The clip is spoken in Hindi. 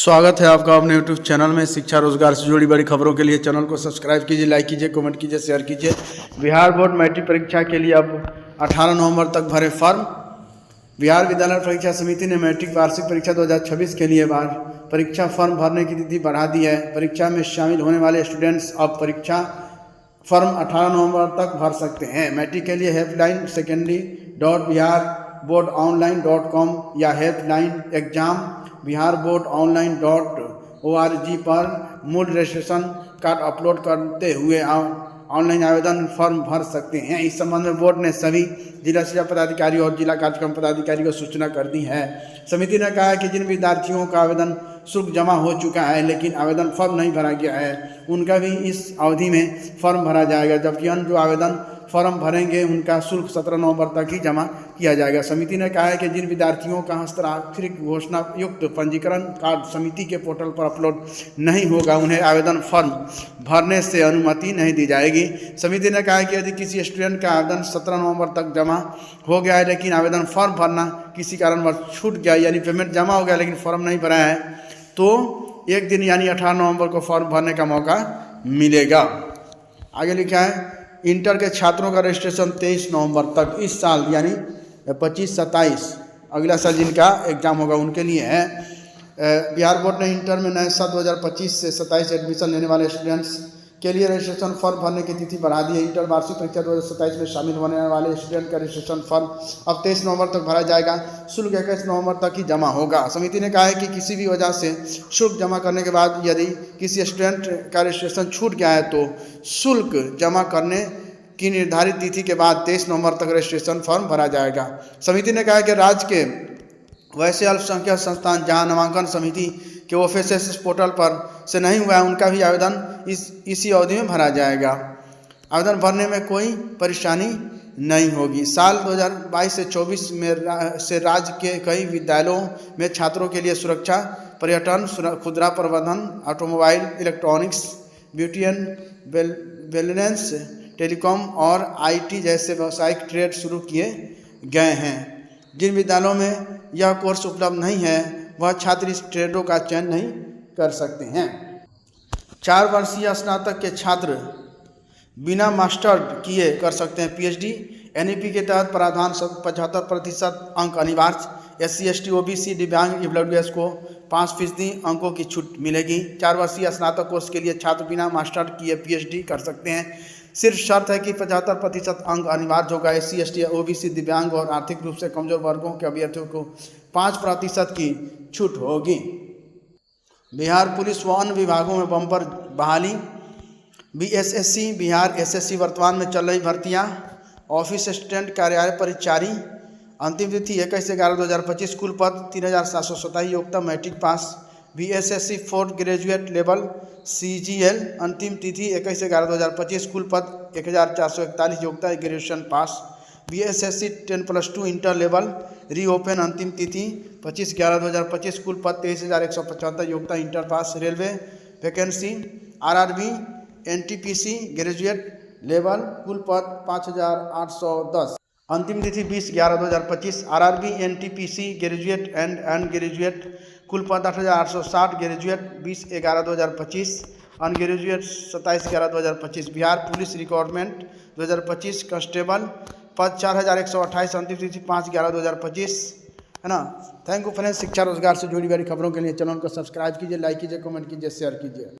स्वागत है आपका अपने यूट्यूब चैनल में। शिक्षा रोजगार से जुड़ी बड़ी खबरों के लिए चैनल को सब्सक्राइब कीजिए, लाइक कीजिए, कमेंट कीजिए, शेयर कीजिए। बिहार बोर्ड मैट्रिक परीक्षा के लिए अब 18 नवंबर तक भरे फॉर्म। बिहार विद्यालय परीक्षा समिति ने मैट्रिक वार्षिक परीक्षा 2026 के लिए परीक्षा फॉर्म भरने की तिथि बढ़ा दी है। परीक्षा में शामिल होने वाले स्टूडेंट्स अब परीक्षा फॉर्म 18 नवंबर तक भर सकते हैं। मैट्रिक के लिए हेल्पलाइन secondary.biharboardonline.com या हेल्पलाइन एग्जाम biharboardonline.org पर मूल रजिस्ट्रेशन कार्ड अपलोड करते हुए ऑनलाइन आवेदन फॉर्म भर सकते हैं। इस संबंध में बोर्ड ने सभी जिला शिक्षा पदाधिकारी और जिला कार्यक्रम पदाधिकारी को सूचना कर दी है। समिति ने कहा है कि जिन विद्यार्थियों का आवेदन शुल्क जमा हो चुका है लेकिन आवेदन फॉर्म नहीं भरा गया है, उनका भी इस अवधि में फॉर्म भरा जाएगा, जबकि अन्य जो आवेदन फॉर्म भरेंगे उनका शुल्क 17 नवंबर तक ही जमा किया जाएगा। समिति ने कहा है कि जिन विद्यार्थियों का हस्ताक्षरित घोषणा युक्त पंजीकरण कार्ड समिति के पोर्टल पर अपलोड नहीं होगा, उन्हें आवेदन फॉर्म भरने से अनुमति नहीं दी जाएगी। समिति ने कहा है कि यदि किसी स्टूडेंट का आवेदन 17 नवंबर तक जमा हो गया है लेकिन आवेदन फॉर्म भरना किसी कारणवश छूट गया, यानी पेमेंट जमा हो गया लेकिन फॉर्म नहीं भरा है, तो एक दिन यानी 18 नवंबर को फॉर्म भरने का मौका मिलेगा। आगे लिखा है इंटर के छात्रों का रजिस्ट्रेशन 23 नवंबर तक इस साल यानी 25-27 अगला साल जिनका एग्ज़ाम होगा उनके लिए है। बिहार बोर्ड ने इंटर में नए साल 2025 से 27 एडमिशन लेने वाले स्टूडेंट्स के लिए रजिस्ट्रेशन फॉर्म भरने की तिथि बढ़ा दी है। इंटर वार्षिक परीक्षा 2027 में शामिल होने वाले स्टूडेंट का रजिस्ट्रेशन फॉर्म अब 23 नवंबर तक भरा जाएगा। शुल्क 21 नवंबर तक ही जमा होगा। समिति ने कहा है कि किसी भी वजह से शुल्क जमा करने के बाद यदि किसी स्टूडेंट का रजिस्ट्रेशन छूट गया है तो शुल्क जमा करने की निर्धारित तिथि के बाद 23 नवंबर तक रजिस्ट्रेशन फॉर्म भरा जाएगा। समिति ने कहा है कि राज्य के वैसे अल्पसंख्यक संस्थान जहां नामांकन समिति के ऑफिस पोर्टल पर से नहीं हुआ है, उनका भी आवेदन इसी अवधि में भरा जाएगा। आवेदन भरने में कोई परेशानी नहीं होगी। साल 2022 से 24 में से राज्य के कई विद्यालयों में छात्रों के लिए सुरक्षा, पर्यटन, खुदरा प्रबंधन, automobile, electronics, beauty and wellness, telecom और आईटी जैसे व्यावसायिक ट्रेड शुरू किए गए हैं। जिन विद्यालयों में यह कोर्स उपलब्ध नहीं है वह छात्र इस ट्रेडों का चयन नहीं कर सकते हैं। 4 वर्षीय स्नातक के छात्र बिना मास्टर किए कर सकते हैं पीएचडी। एनईपी के तहत प्रावधान 75% अंक अनिवार्य। SC ST OBC दिव्यांग EWS को 5% अंकों की छूट मिलेगी। 4 वर्षीय स्नातक कोर्स के लिए छात्र बिना मास्टर किए पीएचडी कर सकते हैं। सिर्फ शर्त है कि 75% अंक अनिवार्य होगा। SC ST OBC दिव्यांग और आर्थिक रूप से कमजोर वर्गों के अभ्यर्थियों को 5% की छूट होगी। बिहार पुलिस व अन्य विभागों में बम्पर बहाली। BSSC बिहार SSC वर्तमान में चल रही भर्तियां। ऑफिस असिस्टेंट, कार्यालय परिचारी, अंतिम तिथि 21/11/2025। कुल पद 3727। योग्यता matric pass. BSSC 4 graduate level CGL, अंतिम तिथि 21/11/2025। कुल पद 1441। योग्यता graduation pass. BSSC 10+2 inter level reopen, अंतिम तिथि 25/11/2025। कुल पद 23,175। योग्यता inter pass. Railway vacancy RRB NTPC graduate level, कुल पद 5,810। अंतिम तिथि 20/11/2025। RRB NTPC graduate and undergraduate, कुल पद 8,860। Graduate 20/11/2025। Undergraduate 27/11/2025। Bihar police requirement 2025 constable पद 4,128। अंतिम तिथि 5/11/2025 है ना। Thank you friends. शिक्षा रोजगार से जुड़ी बड़ी खबरों के लिए चैनल को सब्सक्राइब कीजिए, लाइक कीजिए, कमेंट कीजिए, शेयर कीजिए।